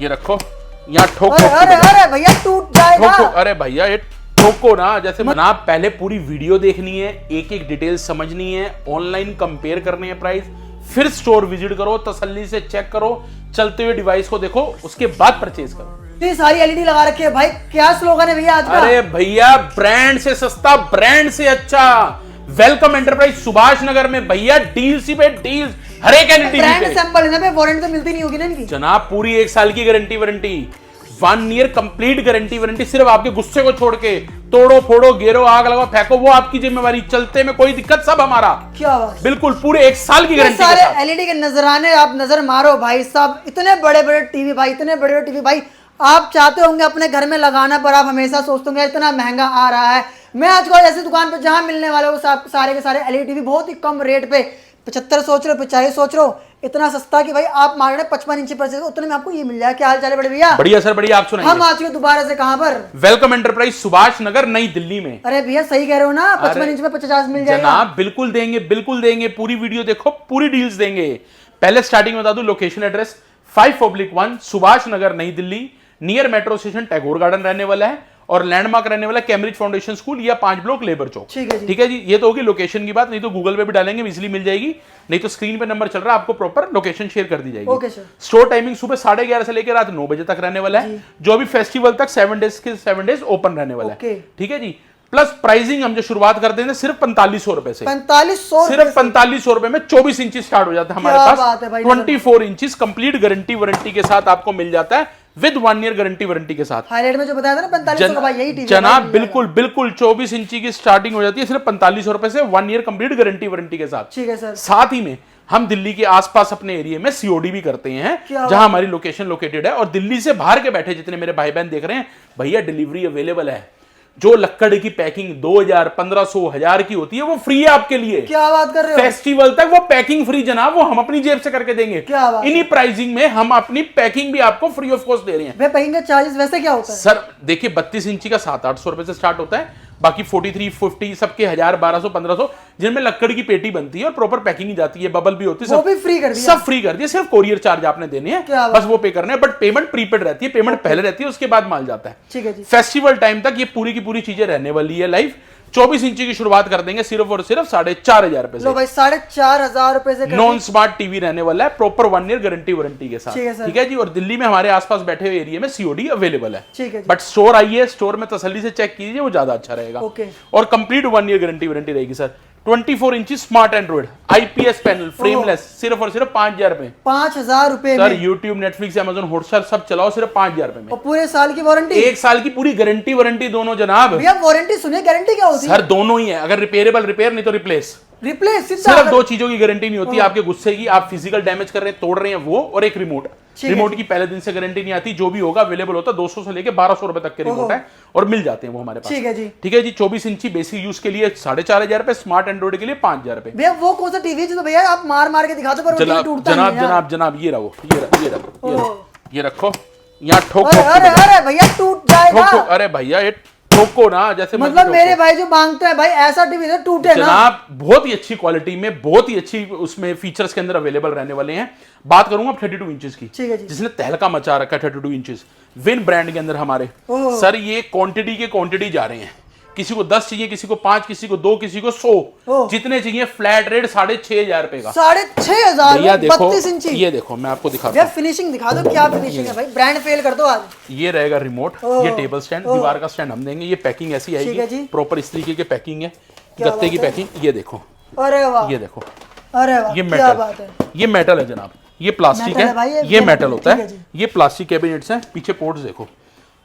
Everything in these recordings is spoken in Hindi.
ये रखो, यहाँ ठोक अरे अरे भैया टूट जाएगा। अरे भैया ये ठोको ना, जैसे आप पहले पूरी वीडियो देखनी है, एक एक डिटेल समझनी है, ऑनलाइन कंपेयर करनी है प्राइस, फिर स्टोर विजिट करो, तसल्ली से चेक करो, चलते हुए डिवाइस को देखो, उसके बाद परचेज करो। इतनी सारी एलईडी लगा रखी है भाई, क्या स्लोगन है भैया आज का? अरे भैया ब्रांड से सस्ता, ब्रांड से अच्छा। वेलकम एंटरप्राइज सुभाष नगर में भैया, डील्स ही पे डील्स, हर एक एलईडी ब्रांड सैंपल है ना, वारंटी तो मिलती नहीं होगी ना इनकी? जनाब पूरी 1 साल की guarantee warranty, 1 year complete guarantee warranty, सिर्फ आपके गुस्से को छोड़ के तोड़ो फोड़ो गेरो आग लगाओ फेंको वो आपकी जिम्मेवारी, चलते में कोई दिक्कत सब हमारा। क्या बात, बिल्कुल पूरे 1 साल की गारंटी के सारे साथ। एलईडी के नजराने आप नजर मारो भाई साहब, इतने बड़े बड़े टीवी भाई, इतने बड़े बड़े टीवी भाई आप चाहते होंगे अपने घर में लगाना, पर आप हमेशा सोचते होंगे इतना महंगा आ रहा है। मैं आज कल ऐसी दुकान पे जहां मिलने वाले हो सारे के सारे एलईडी टीवी बहुत ही कम रेट पे 75 सोच रहे हो, 40 सोच रहे हो, इतना सस्ता कि भाई आप मांग रहे 55 इंची परचेज उतने में आपको ये मिल जाए। क्या हाल चाल है बड़े भैया? बढ़िया सर बढ़िया, आप सुनाइए। हम आ चुके दोबारा से कहां पर? वेलकम एंटरप्राइज सुभाष नगर नई दिल्ली में। अरे भैया सही कह रहे हो ना, 55 इंच में 50 मिल जाएगा। जनाब बिल्कुल देंगे, बिल्कुल देंगे, पूरी वीडियो देखो, पूरी डील्स देंगे। पहले स्टार्टिंग में बता दूं, लोकेशन एड्रेस 5/1 सुभाष नगर नई Delhi, near metro station Tagore garden रहने वाला है, और लैंडमार्क रहने वाला कैम्ब्रिज फाउंडेशन स्कूल या 5 ब्लॉक लेबर चौक। ठीक है जी, ये तो होगी लोकेशन की बात, नहीं तो गूगल पे भी डालेंगे इजीली मिल जाएगी, नहीं तो स्क्रीन पे नंबर चल रहा है, आपको प्रॉपर लोकेशन शेयर कर दी जाएगी। Okay sir. स्टोर टाइमिंग सुबह 11:30 से लेकर रात 9 बजे तक रहने वाला है, जो भी फेस्टिवल तक 7 डेज के 7 डेज ओपन रहने वाला है। ठीक है जी। प्लस प्राइसिंग हम जो शुरुआत कर देंगे सिर्फ 4500 रुपए से, 4500 सिर्फ 4500 रुपए में 24 इंची स्टार्ट हो जाता है हमारे पास। 24 इंचेस कंप्लीट गारंटी वारंटी के साथ आपको मिल जाता है, विद 1 ईयर गारंटी वारंटी के साथ। हाईलाइट में जो बताया था ना 4500 का भाई, यही टीवी जनाब बिल्कुल बिल्कुल 24 इंची की स्टार्टिंग हो जाती है सिर्फ 4500 रुपए से, 1 ईयर कंप्लीट गारंटी वारंटी के साथ। ठीक है सर। साथ ही में हम दिल्ली के आसपास अपने एरिया में सीओडी भी करते हैं, जहां हमारी लोकेशन लोकेटेड है, और दिल्ली से बाहर के बैठे जितने मेरे भाई बहन देख रहे हैं, भैया डिलीवरी अवेलेबल है। जो लक्कड़ की पैकिंग 2000, 1500, 1000 की होती है वो फ्री है आपके लिए। क्या बात कर रहे हो? फेस्टिवल तक वो पैकिंग फ्री जनाब, वो हम अपनी जेब से करके देंगे। क्या बात? इन्हीं प्राइसिंग में हम अपनी पैकिंग भी आपको फ्री ऑफ कॉस्ट दे रहे हैं। पैकिंग का चार्जेस वैसे क्या होता है सर? देखिए 32 इंची का 700-800 रुपए से स्टार्ट होता है, बाकी 43, 50 सबके 1000, 1200, 1500, जिनमें लक्कड़ की पेटी बनती है और प्रॉपर पैकिंग ही जाती है, बबल भी होती है, वो भी फ्री कर दिया। सब फ्री कर दिया, सिर्फ कोरियर चार्ज आपने देने हैं, बस वो पे करने हैं, बट पेमेंट प्रीपेड रहती है, पेमेंट पहले रहती है, उसके बाद माल जाता है। ठीक है जी। फेस्टिवल टाइम तक ये पूरी की पूरी चीजें रहने वाली है लाइव। 24 इंची की शुरुआत कर देंगे सिर्फ और सिर्फ 4500 रुपए से। लो भाई 4500 रुपए से नॉन स्मार्ट टीवी रहने वाला है, प्रॉपर 1 ईयर गारंटी वारंटी के साथ। ठीक है जी। और दिल्ली में हमारे आसपास बैठे हुए एरिया में सीओडी अवेलेबल है। ठीक है जी। बट स्टोर आइए, स्टोर में तसल्ली से चेक कीजिए, वो ज्यादा अच्छा रहेगा। ओके। और कंप्लीट 1 ईयर गारंटी वारंटी रहेगी सर। 24 इंची smart Android IPS panel frameless, सिर्फ और सिर्फ 5000 रुपए। 5000 रुपए sir YouTube, Netflix, Amazon, Hotstar सब चलाओ सिर्फ 5000 रुपए में, और पूरे साल की वारंटी, 1 साल की पूरी गारंटी वारंटी दोनों जनाब। भैया वारंटी सुनिए, गारंटी क्या होती है? सर दोनों ही है, अगर रिपेयरेबल रिपेयर, नहीं तो रिप्लेस। रिप्लेस सिर्फ 2 चीजों की गारंटी नहीं होती आपके गुस्से की, आप फिजिकल डैमेज कर रहे हैं, तोड़ रहे हैं वो, और एक रिमोट। रिमोट की पहले दिन से गारंटी नहीं आती, जो भी होगा अवेलेबल होता है 200 से लेके 1200 रुपए तक के रिमोट है, और मिल जाते हैं वो हमारे पास। ठीक है जी। ठीक है जी। 24 इंची बेसिक यूज के लिए 4500 रुपए, स्मार्ट एंड्रॉइड के लिए 5000 रुपए। भैया वो कौन सा टीवी है जो भैया आप मार मार के दिखाते पर जनाब टूटता जनाब नहीं है? जनाब जनाब ये रखो, ये रखो, यहाँ ठोक अरे अरे भैया टूट जाएगा। अरे भैया ये ठोको ना, जैसे मतलब मेरे भाई जो मांगते हैं भाई ऐसा टीवी तो टूटे ना। जनाब बहुत ही अच्छी क्वालिटी में, बहुत ही अच्छी उसमें फीचर्स के अंदर अवेलेबल रहने वाले हैं। बात करूंगा 32 इंचेस की, ठीक है जी। जिसने तहलका मचा रखा है 32 इंचेस विन ब्रांड के अंदर हमारे। सर ये क्वांटिटी के क्वांटिटी जा रहे हैं, किसी को 10 चाहिए, किसी को 5, किसी को 2, किसी को 100, जितने चाहिए। फ्लैट रेट 6500 रुपए का। 6500? भैया देखो, 32 इंची। ये देखो मैं आपको दिखाता हूँ, फिनिशिंग दिखा दो, क्या फिनिशिंग है भाई, ब्रांड फेल कर दो आज। ये रहेगा रिमोट, ये टेबल स्टैंड, दीवार का स्टैंड हम देंगे। ये पैकिंग ऐसी आएगी, प्रॉपर इस तरीके की पैकिंग है, गत्ते की पैकिंग। ये देखो, अरे वाह, ये देखो, अरे वाह, ये क्या बात है। ये मेटल है जनाब, ये प्लास्टिक है, ये मेटल होता है, ये प्लास्टिक कैबिनेट्स हैं। पीछे पोर्ट्स देखो,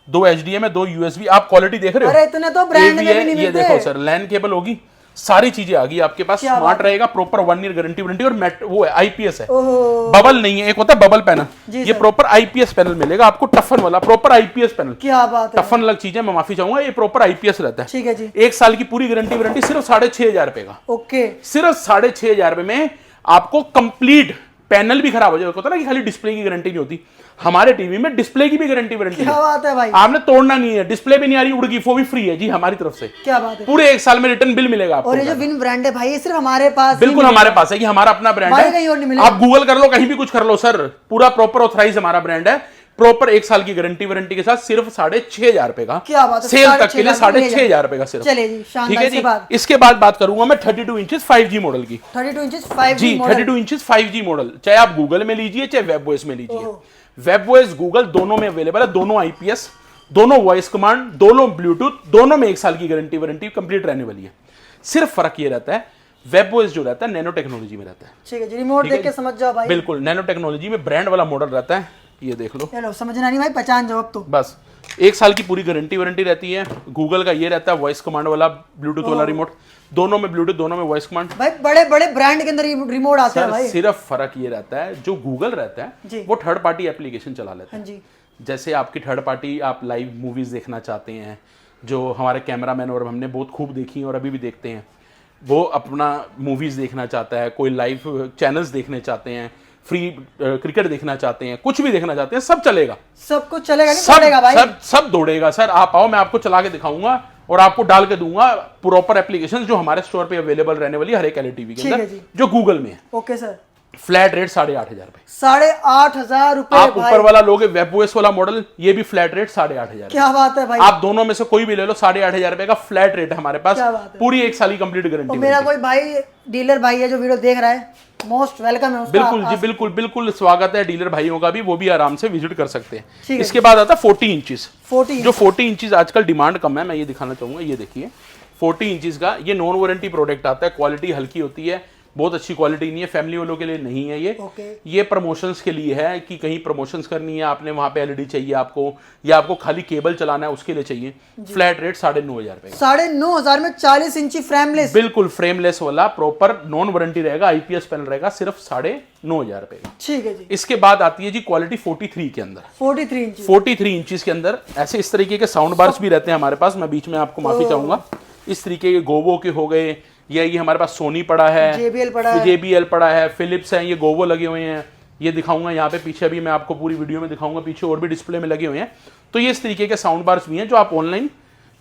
2 HDMI है, 2 USB। आप क्वालिटी देख रहे हो? अरे इतने तो ब्रांड में भी नहीं मिलते। ये देखो सर, लैन केबल होगी, सारी चीजें आ गई आपके पास। स्मार्ट रहेगा, प्रॉपर 1 ईयर गारंटी वारंटी, और वो है आईपीएस है, बबल नहीं है। एक होता है बबल पैनल, ये प्रॉपर आईपीएस पैनल मिलेगा आपको, टफन वाला प्रॉपर आईपीएस पैनल। क्या बात है। टफन अलग चीज है, मैं माफी चाहूंगा, ये प्रॉपर आईपीएस रहता है। ठीक है जी। 1 साल की पूरी गारंटी वारंटी सिर्फ 6500 रुपए का। ओके। सिर्फ 6500 रुपए में आपको कंप्लीट, पैनल भी खराब हो जाएगा, होता है ना कि खाली डिस्प्ले की गारंटी नहीं होती, हमारे टीवी में डिस्प्ले की भी गारंटी वारंटी है। क्या बात है भाई, आपने तोड़ना नहीं है, डिस्प्ले भी नहीं आ रही उड़ गई, वो भी फ्री है जी हमारी तरफ से। क्या बात है। पूरे 1 साल में रिटर्न बिल मिलेगा आपको। और ये जो विन ब्रांड है भाई, ये सिर्फ हमारे पास, बिल्कुल हमारे पास है, ये हमारा अपना ब्रांड है, कहीं और नहीं मिलेगा। आप गूगल कर लो, कहीं भी कुछ कर लो सर, पूरा प्रॉपर ऑथराइज हमारा ब्रांड है। प्रॉपर 1 साल की गारंटी वारंटी के साथ सिर्फ 6,500 रुपए का। क्या बात है, सेल तक के लिए 6,500 रुपए का सिर्फ। चलिए जी, शानदार। ठीक है जी। इसके बाद बात करूंगा मैं 32 इंचेस 5G मॉडल की। 32 इंचेस 5G जी, मॉडल। 32 इंचेस 5G मॉडल, चाहे आप गूगल में लीजिए चाहे वेबओएस में लीजिए। वेबओएस गूगल दोनों में अवेलेबल है, दोनों आईपीएस, दोनों वॉइस कमांड, दोनों ब्लूटूथ, दोनों में 1 साल की गारंटी वारंटी कंप्लीट रहने वाली है। सिर्फ फर्क ये रहता है, वेबओएस जो रहता है नैनो टेक्नोलॉजी में रहता है। ठीक है जी, रिमोट देख के समझ जाओ भाई। बिल्कुल, नैनो टेक्नोलॉजी में ब्रांड वाला मॉडल रहता है, ये देख लो। चलो समझना नहीं भाई, पहचान जाओ अब तो। बस 1 साल की पूरी गारंटी वारंटी रहती है। गूगल का ये रहता है वॉइस कमांड वाला, ब्लूटूथ वाला रिमोट, दोनों में ब्लूटूथ, दोनों में वॉइस कमांड। भाई बड़े बड़े ब्रांड के अंदर रिमोट आते हैं भाई। सिर्फ फर्क ये रहता है, जो गूगल रहता है वो थर्ड पार्टी एप्लीकेशन चला लेता है। हाँ जी। जैसे आपकी थर्ड पार्टी, आप लाइव मूवीज देखना चाहते हैं, जो हमारे कैमरामैन और हमने बहुत खूब देखी और अभी भी देखते हैं, वो अपना मूवीज देखना चाहता है, कोई लाइव चैनल्स देखने चाहते हैं, फ्री क्रिकेट देखना चाहते हैं, कुछ भी देखना चाहते हैं, सब चलेगा। सब कुछ चलेगा, नहीं सब चलेगा भाई। सब दौड़ेगा सर। आप आओ, मैं आपको चला के दिखाऊंगा और आपको डाल के दूंगा प्रॉपर एप्लीकेशन जो हमारे स्टोर पे अवेलेबल रहने वाली है हर एक एलईडी के अंदर, जो गूगल में है। Okay sir. फ्लैट रेट 8,500 रुपए। 8,500 रुपए। आप ऊपर वाला लोगे वेबओएस वाला मॉडल, ये भी फ्लैट रेट 8,500। क्या बात है भाई। आप दोनों में से कोई भी ले लो, 8,500 रुपए का फ्लैट रेट है हमारे पास। पूरी 1 साल की कंप्लीट गारंटी। मेरा कोई भाई डीलर भाई है जो वीडियो देख रहा है, मोस्ट वेलकम है उसका। बिल्कुल जी, बिल्कुल बिल्कुल स्वागत है डीलर भाइयों का भी, वो भी आराम से विजिट कर सकते हैं। इसके बाद आता है 40 इंचेस। जो 40 इंचेस आजकल डिमांड कम है, मैं ये दिखाना चाहूंगा। ये देखिए 40 इंचेस का ये नॉन वारंटी प्रोडक्ट आता है। क्वालिटी हल्की होती है, बहुत अच्छी क्वालिटी नहीं है, फैमिली वालों के लिए नहीं है ये। ये प्रमोशंस के लिए है कि कहीं प्रमोशंस करनी है, आपने वहां पे एलईडी चाहिए आपको, या आपको खाली केबल चलाना है, उसके लिए चाहिए। फ्लैट रेट 9,500 रुपए। 9,500 में 40 इंची फ्रेमलेस। बिल्कुल फ्रेमलेस वाला, प्रॉपर नॉन वारंटी रहेगा, आईपीएस पैनल रहेगा, सिर्फ 9,500 रुपए का। ठीक है जी। इसके बाद आती है जी क्वालिटी 43 के अंदर। 43 इंचेस के अंदर ऐसे इस तरीके के साउंड बार्स भी रहते हैं हमारे पास। मैं बीच में आपको माफी चाहूंगा। इस तरीके के गोवो के हो गए, या ये हमारे पास सोनी पड़ा है, JBL पड़ा है, फिलिप्स है, ये गोवो लगे हुए हैं। ये दिखाऊंगा यहाँ पे पीछे, भी मैं आपको पूरी वीडियो में दिखाऊंगा, पीछे और भी डिस्प्ले में लगे हुए हैं। तो ये इस तरीके के साउंड बार्स भी हैं जो आप ऑनलाइन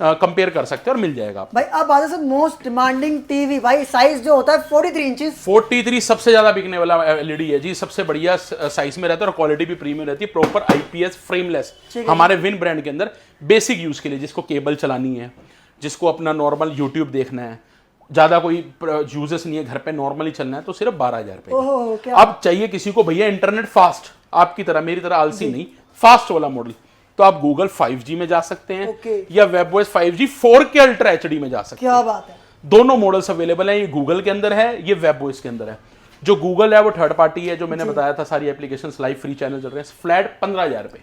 कंपेयर कर सकते हैं और मिल जाएगा आपको। भाई अब आते हैं मोस्ट डिमांडिंग टीवी भाई, साइज जो होता है 43 इंचेस। 43 सबसे ज्यादा बिकने वाला एलईडी है जी, सबसे बढ़िया साइज में रहता है और क्वालिटी भी प्रीमियम रहती है। प्रॉपर आईपीएस फ्रेमलेस हमारे विन ब्रांड के अंदर, बेसिक यूज के लिए, जिसको केबल चलानी है, जिसको अपना नॉर्मल यूट्यूब देखना है, ज्यादा कोई यूजेस नहीं है, घर पे नॉर्मली चलना है, तो सिर्फ 12,000 रुपए। अब चाहिए किसी को भैया इंटरनेट फास्ट, आपकी तरह मेरी तरह आलसी नहीं, फास्ट वाला मॉडल, तो आप गूगल 5G में जा सकते हैं या webOS 5G 4K ultra HD में जा सकते हैं। क्या बात है। दोनों मॉडल्स अवेलेबल हैं। ये गूगल के अंदर है, ये वेबओएस के अंदर है। जो गूगल है वो थर्ड पार्टी है, जो मैंने बताया था, सारी एप्लीकेशंस लाइव फ्री चैनल चल रहे हैं। फ्लैट 15,000 रुपए।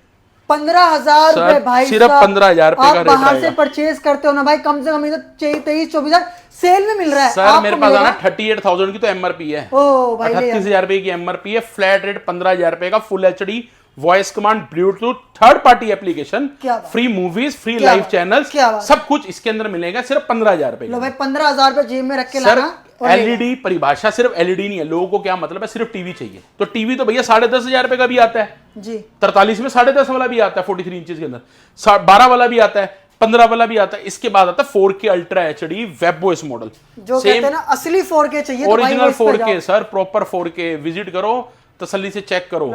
15,000 रुपए भाई, सिर्फ 15,000 रुपए का रेट रहेगा। बाहर से परचेज करते हो ना भाई, कम से कम 23-24,000 सेल में मिल रहा है। सर मेरे पास आना 38,000 की तो एमआरपी है, 38,000 रुपए की एमआरपी है। फ्लैट रेट 15,000 रुपए का, full HD voice command, Bluetooth, third party application, free movies, free live channels, सब कुछ इसके अंदर मिलेगा सिर्फ 15,000 रुपए। लो भाई 15,000 रुपए जेब में रख के लाना। एलईडी परिभाषा सिर्फ एलईडी नहीं है। लोगों को क्या मतलब है, सिर्फ टीवी चाहिए, तो टीवी तो भैया 10,500 रुपए का भी आता है जी। 43 में 10.5 वाला भी आता है, 43 इंचेस के अंदर 12 वाला भी आता है, 15 वाला भी आता है। इसके बाद आता है 4K ultra HD webOS model, जो कहते हैं ना असली 4K चाहिए, original 4K sir, proper 4K। Visit करो, तसल्ली से चेक करो,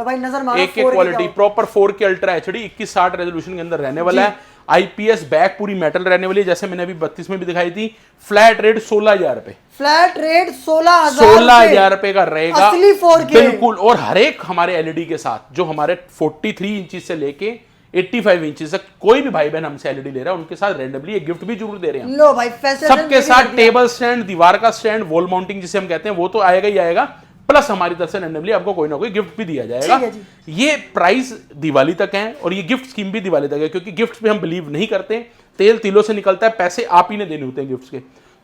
एक quality, proper 4K ultra HD 2160 resolution के अंदर रहने वाला है। आईपीएस बैक पूरी मेटल रहने वाली है, जैसे मैंने अभी 32 में भी दिखाई थी। फ्लैट रेट 16,000 रुपए। फ्लैट रेट 16,000 रुपए का रहेगा, असली 4K बिल्कुल। और हर एक हमारे एलईडी के साथ, जो हमारे 43 इंचेस से लेके 85 इंचेस तक कोई भी भाई बहन हमसे एलईडी ले रहा है, उनके साथ रैंडमली एक गिफ्ट भी जरूर दे रहे हैं। लो भाई सबके साथ टेबल स्टैंड, दीवार का स्टैंड, वॉल माउंटिंग जिसे हम कहते हैं, वो तो आएगा ही आएगा, प्लस हमारी तरफ से रैंडमली आपको कोई ना कोई गिफ्ट भी दिया जाएगा। ये प्राइस दिवाली तक है और ये गिफ्ट स्कीम भी दिवाली तक है, क्योंकि गिफ्ट पे हम बिलीव नहीं करते। तेल तिलों से निकलता है, पैसे आप ही ने देने होते हैं गिफ्ट्स के।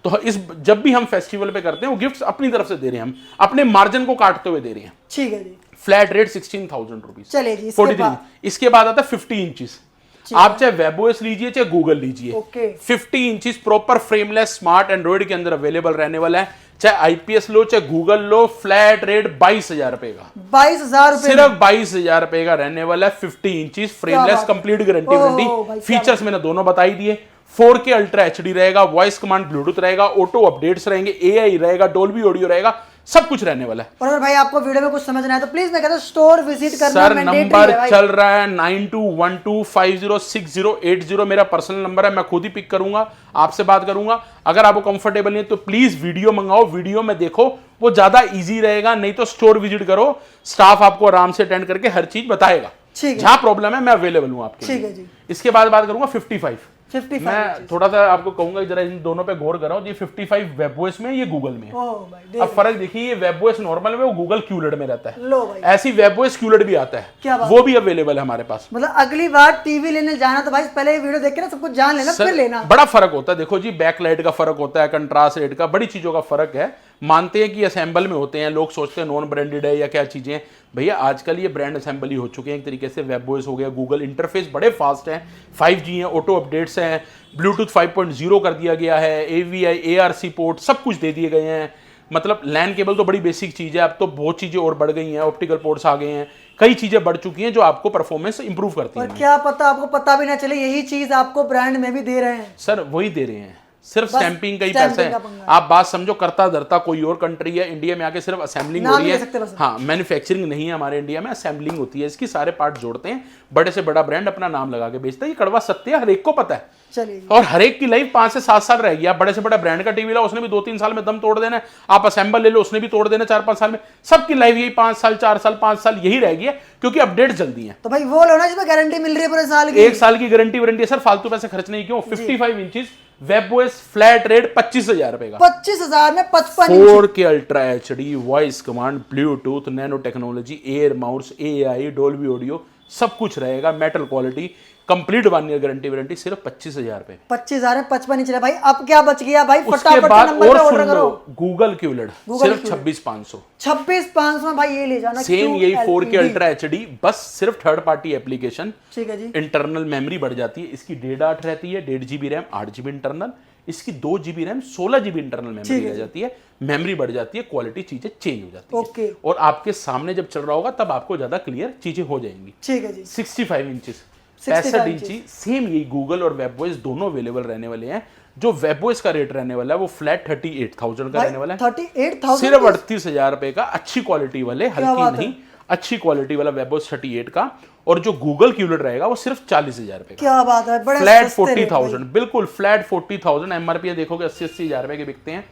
तो इस जब भी हम फेस्टिवल पे करते हैं, वो गिफ्ट्स अपनी तरफ से दे रहे हैं, हम अपने मार्जिन को काटते हुए दे रहे हैं। ठीक है जी। Flat rate 16,000 rupees. चलिए जी। 43। इसके बाद आता है 50 इंचेस। आप चाहे वेबओएस लीजिए चाहे गूगल लीजिए, 50 inches proper frameless smart Android के अंदर अवेलेबल रहने वाला है। चाहे आईपीएस लो चाहे गूगल लो, फ्लैट रेट 22,000 रुपए का। 22,000 रुपए, सिर्फ 22,000 रुपए का रहने वाला है। 50 inches frameless, complete guarantee warranty. Features मैंने दोनों बताई दिए। 4K अल्ट्रा HD रहेगा, वॉइस कमांड ब्लूटूथ रहेगा, ऑटो अपडेट्स रहेंगे, AI रहेगा, डोल्बी ऑडियो रहेगा, सब कुछ रहने वाला है। और अगर भाई आपको वीडियो में कुछ समझना है तो प्लीज मैं कहता हूँ स्टोर विजिट करना सर मैंडेटरी नंबर है भाई। चल रहा है 9212506080 मेरा पर्सनल नंबर है, मैं खुद ही पिक करूंगा, आपसे बात करूंगा। अगर आपको कंफर्टेबल नहीं है तो प्लीज वीडियो मंगाओ, वीडियो में देखो, वो ज्यादा इजी रहेगा। नहीं तो स्टोर विजिट करो, स्टाफ आपको आराम से अटेंड करके हर चीज बताएगा। जहां प्रॉब्लम है मैं अवेलेबल हूं आपके लिए। ठीक है जी। इसके बाद बात करूंगा 55। 55 मैं थोड़ा सा आपको कहूंगा जरा इन दोनों पे गौर कराओ। ये 55 वेबओएस में, ये गूगल में। अब फर्क देखिए, ये वेबओएस नॉर्मल में, वो गूगल क्यूलेट में रहता है। लो भाई, ऐसी वेबओएस क्यूलेट भी आता है, क्या बात वो भी अवेलेबल है हमारे पास। मतलब अगली बार टीवी लेने जाना तो भाई पहले ये वीडियो देख के ना सब कुछ जान लेना फिर लेना। बड़ा फर्क होता है, देखो जी, बैकलाइट का फर्क होता है, कंट्रास्ट रेट का, बड़ी चीजों का फर्क है। मानते हैं कि असेंबल में होते हैं, लोग सोचते हैं नॉन ब्रांडेड है या क्या चीजें। भैया आजकल ये ब्रांड असेंबल ही हो चुके हैं एक तरीके से। वेबओएस हो गया, गूगल इंटरफेस बड़े फास्ट हैं, 5G है, ऑटो अपडेट्स हैं, ब्लूटूथ 5.0 कर दिया गया है, AVI ARC पोर्ट सब कुछ दे दिए गए हैं। मतलब लैन केबल तो बड़ी बेसिक चीज है, अब तो बहुत चीजें और बढ़ गई हैं, ऑप्टिकल पोर्ट्स आ गए हैं, कई चीजें बढ़ चुकी हैं जो आपको परफॉर्मेंस इंप्रूव करती हैं। और क्या पता आपको पता भी ना चले यही चीज आपको ब्रांड में भी दे रहे हैं। सर वही दे रहे हैं, सिर्फ स्टैंपिंग का ही पैसा है। पंगा। आप बात समझो, करता धरता कोई और कंट्री है, इंडिया में आके सिर्फ असेंबलिंग हो रही है। हाँ, मैन्युफैक्चरिंग नहीं है हमारे इंडिया में, असेंबलिंग होती है, इसकी सारे पार्ट जोड़ते हैं, बड़े से बड़ा ब्रांड अपना नाम लगा के बेचता है। ये कड़वा सत्य है, हर एक को पता है। चलिए, और हर एक की लाइफ 5 से 7 साल रहेगी। आप बड़े से बड़ा ब्रांड का टीवी लाओ, उसने भी 2-3 साल में दम तोड़ देना है। आप असेंबल ले लो, उसने भी तोड़ देना 4-5 साल में। सबकी लाइफ यही 5 साल 4 साल 5 साल यही रहेगी है, क्योंकि अपडेट जल्दी है। तो भाई वो लो ना जिसमें गारंटी मिल रही है पूरे साल की। 1 साल की गारंटी वारंटी है सर, फालतू पैसे खर्च नहीं क्यों। 55 इंचेस वेबओएस फ्लैट रेट 25,000 रुपए का। 25,000 में 55 4K ultra HD, voice command, Bluetooth, nano technology, air mouse, AI, Dolby audio, सब कुछ रहेगा। Metal quality, complete 1 year guarantee warranty, सिर्फ 25,000 रुपए। 25,000 में 55 इंच है भाई। अब क्या बच गया भाई? उसके फटाफट बाद नंबर और पे सुन ऑर्डर लो, करो। गूगल क्यूलेट सिर्फ 26,500। 26,500 में भाई ये ले जाना। सेम यही 4K अल्ट्रा HD, बस सिर्फ थर्ड पार्टी एप्लीकेशन। ठीक है जी। इंटरनल मेमोरी बढ़ जाती है इसकी, 1.5 रहती है, 1.5 GB रैम, 8 GB इंटरनल। इसकी 2 GB RAM, 16 GB internal memory रह जाती है। मेमोरी बढ़ जाती है, क्वालिटी चीजें चेंज हो जाती है। ओके। और आपके सामने जब चल रहा होगा तब आपको ज्यादा क्लियर चीजें हो जाएंगी। ठीक है जी। 65 इंचेस, 65 इंची, सेम यही गूगल और वेबओएस दोनों अवेलेबल रहने वाले हैं। जो वेबओएस का रेट रहने वाला है वो फ्लैट 38,000 का रहने वाला है। 38,000 सिर्फ 38,000 रुपए का, अच्छी क्वालिटी वाले, हल्की नहीं, अच्छी क्वालिटी वाला वेबओएस 38 का। और जो गूगल क्यूलेट रहेगा वो सिर्फ 40,000 रुपए का। क्या बात है, बड़े फ्लैट 40,000, बिल्कुल फ्लैट 40,000। MRP देखोगे 80,000 रुपए के बिकते हैं।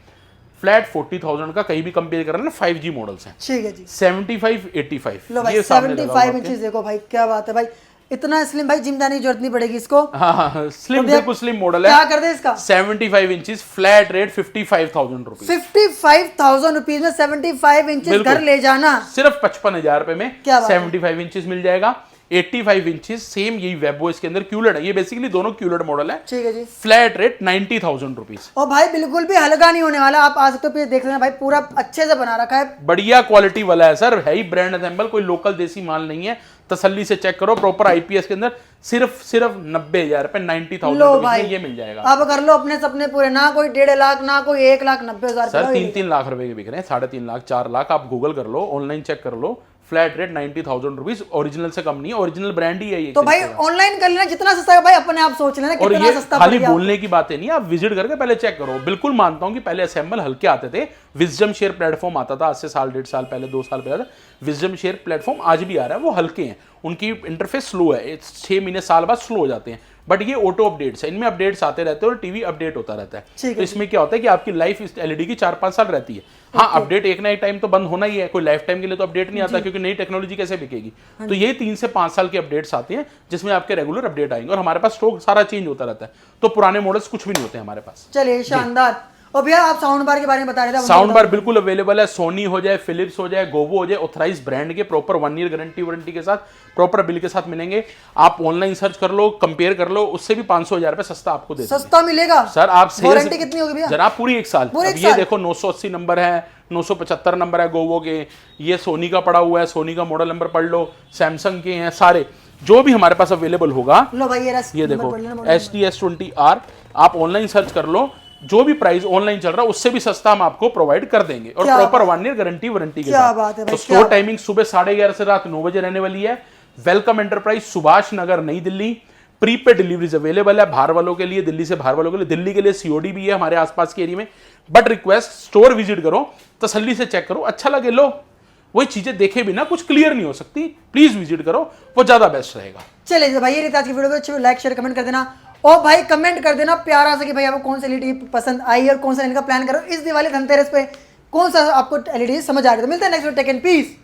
फ्लैट 40,000 का कहीं भी कंपेयर कर रहे हैं ना, 5G मॉडल्स हैं। ठीक है जी। 75, 85 लो भाई, 75 इंचेस देखो भाई, क्या बात है भाई। इतना स्लिम भाई, जिम जाने की जरूरत नहीं पड़ेगी इसको। हाँ, स्लिम, बिल्कुल स्लिम मॉडल है। क्या कर दे इसका? 75 inches, flat rate 55,000 rupees. 55,000 rupees में 75 इंचेस घर ले जाना, सिर्फ 55,000 रुपए में 75 इंचेस मिल जाएगा। 85 इंचेस, सेम यही वेबओएस के अंदर क्यूलेट है। ये बेसिकली दोनों क्यूलेट मॉडल है। ठीक है जी। Flat rate 90,000 rupees. और भाई बिल्कुल भी हल्का नहीं होने वाला। आप आ सकते हो, देख लेना भाई, पूरा अच्छे से बना रखा है, बढ़िया क्वालिटी वाला है सर, है ही ब्रांड असेंबल, कोई लोकल देसी माल नहीं है। तसल्ली से चेक करो, प्रॉपर IPS के अंदर सिर्फ 90,000 रुपए, 90,000 रुपए में ये मिल जाएगा। अब कर लो अपने सपने पूरे। ना कोई 1.5 लाख, ना कोई 1,90,000 सर 3-3 लाख रुपए के बिक रहे हैं, 3.5 लाख 4 लाख। आप गूगल कर लो, ऑनलाइन चेक कर लो। फ्लैट रेट 90,000 रुपीज, ओरिजिनल से कम नहीं है, ओरिजिनल ब्रांड ही है ये। तो भाई ऑनलाइन कर लेना, जितना सस्ता है भाई अपने आप सोच लेना और कितना ये सस्ता खाली पड़ गया। बोलने की बातें नहीं, आप विजिट करके पहले चेक करो। बिल्कुल मानता हूं कि पहले असेंबल हल्के आते थे। विजडम शेयर प्लेटफॉर्म आता था आज से 1.5 साल पहले, 2 साल पहले। विजडम शेयर प्लेटफॉर्म आज भी आ रहा है, वो हल्के हैं, उनकी इंटरफेस स्लो है, 6 महीने साल बाद स्लो हो जाते हैं। बट ये ऑटो अपडेट्स है, इनमें अपडेट्स आते रहते हैं और टीवी अपडेट होता रहता है। तो इसमें क्या होता है कि आपकी लाइफ इस LED की 4-5 साल रहती है। हाँ, अपडेट एक ना एक टाइम तो बंद होना ही है, कोई लाइफ टाइम के लिए तो अपडेट नहीं आता, क्योंकि नई टेक्नोलॉजी कैसे बिकेगी। तो ये 3 से 5 साल के अपडेट्स आते हैं जिसमें आपके रेगुलर अपडेट आएंगे। और हमारे पास स्टॉक सारा चेंज होता रहता है, तो पुराने मॉडल्स कुछ भी नहीं होते हमारे पास। चलिए, शानदार। और भैया आप साउंड बार के बारे में बता रहे थे। साउंड बार बिल्कुल अवेलेबल है, सोनी हो जाए, फिलिप्स हो जाए, गोवो हो जाए, ऑथराइज ब्रांड के, प्रॉपर 1 ईयर गारंटी वारंटी के साथ, प्रॉपर बिल के साथ मिलेंगे। आप ऑनलाइन सर्च कर लो, कंपेयर कर लो, उससे भी 500,000 रुपए सस्ता आपको दे सस्ता मिलेगा सर। आप वारंटी कितनी होगी भैया? जनाब पूरी 1 साल। अब ये देखो 980 नंबर है, 975 नंबर है गोवो के, ये सोनी का पड़ा हुआ है, सोनी का मॉडल नंबर पढ़ लो, सैमसंग के हैं सारे, जो भी हमारे पास अवेलेबल होगा। लो भाई ये देखो HTS20R, आप ऑनलाइन सर्च कर लो, जो भी प्राइस ऑनलाइन चल रहा है उससे भी सस्ता हम आपको प्रोवाइड कर देंगे, और प्रॉपर 1 ईयर गारंटी वारंटी के साथ। तो स्टोर टाइमिंग सुबह 11:30 से रात 9 बजे रहने वाली है। वेलकम एंटरप्राइज, सुभाष नगर, नई दिल्ली। प्रीपेड डिलीवरीज अवेलेबल है बाहर वालों के लिए, दिल्ली से बाहर वालों के लिए। दिल्ली के लिए सीओडी भी है हमारे आसपास के एरिया में। बट रिक्वेस्ट, स्टोर विजिट करो, तसल्ली से चेक करो, अच्छा लगे लो। वही चीजें देखे बिना कुछ क्लियर नहीं हो सकती। प्लीज विजिट करो, वो ज्यादा बेस्ट रहेगा। चलिए भाई, ये रहता आज की वीडियो को अच्छी लाइक शेयर कमेंट कर देना, और भाई कमेंट कर देना प्यारा सा कि भाई आपको कौन सी एलईडी पसंद आई और कौन सा लेने का प्लान करो इस दिवाली धनतेरस पे, कौन सा आपको एलईडी समझ आ रहा है। तो मिलते हैं next video, take and piece.